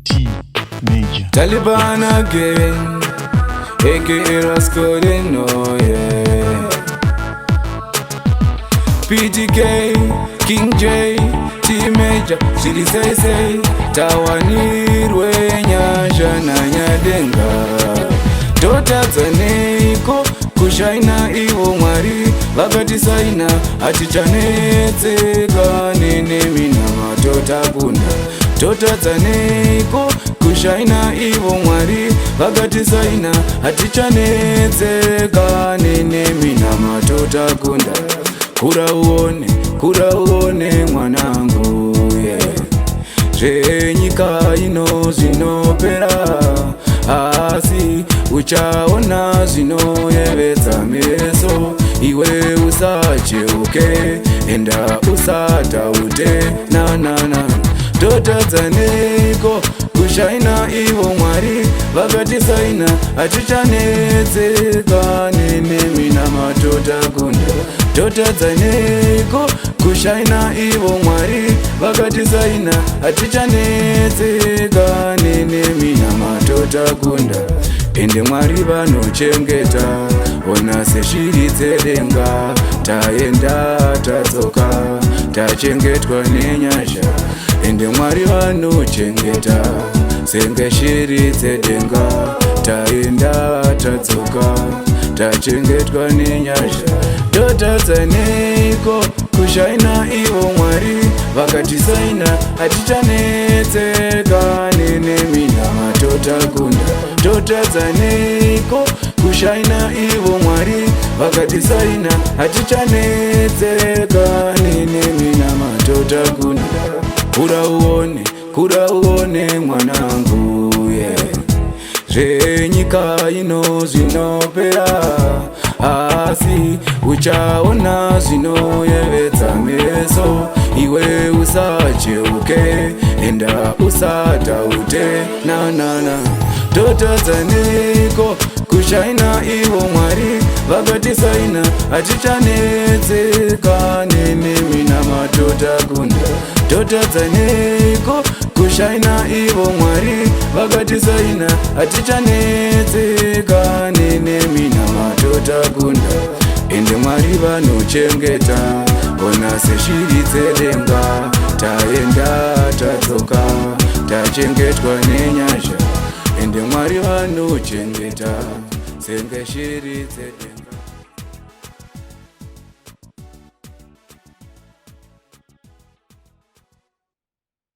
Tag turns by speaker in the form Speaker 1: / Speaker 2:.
Speaker 1: T Major.
Speaker 2: Taliban again, aka Rascodin, oh yeah. PTK, King J, T Major, Shili say, Tawanirwe nyasha na nyadenga. Tota zaneko, kushaina iwo mwari, vakati saina, atichanetseka nene mina matota kunda. Tota zaneko, kushaina iwo mwari, vakati saina, atichanetseka nene mina matota kunda. Kura uone mwanangu, yeah. Zvenyika ino zinopera, asi uchaona zvinoyevedza meso. Iwe usacheuke, enda usataute, na tota dzaneko, kushaina ivo mwari, vakati saina, atichanetseka nene mina matota kunda. Tota dzaneko, kushaina ivo mwari, vakati saina, atichanetseka nene mina matota kunda. Ende mwari vanochengeta, ona seshiri dzedenga, taenda tatsoka, tachengetwa nenyasha. Ende mwari vanochengeta, senge shiri dzedenga, taenda tatsoka, tachengetwa nenyasha. Tota dzaneko, kushaina ivo mwari, vakati saina, atichanetseka nene mina matota kunda. Tota dzaneko, kushaina ivo mwari, vakati saina, atichanetseka nene mina matota kunda. Kura uone mwanangu, yeah. Zvenyika ino zinopera, asi uchaona zvinoyevedza meso. Iwe usacheuke, enda usataute, na tota dzaneko, kushaina ivo mwari, vakati saina, atichanetseka nene mina matota kunda. Tota dzaneko, kushaina ivo mwari, vakati saina, atichanetseka nene mina matota kunda. Ende mwari vanochengeta, ona seshiri dzedenga, taenda tatsoka, tachengetwa nenyasha. Ende mwari vanochengeta, senge shiri dzedenga.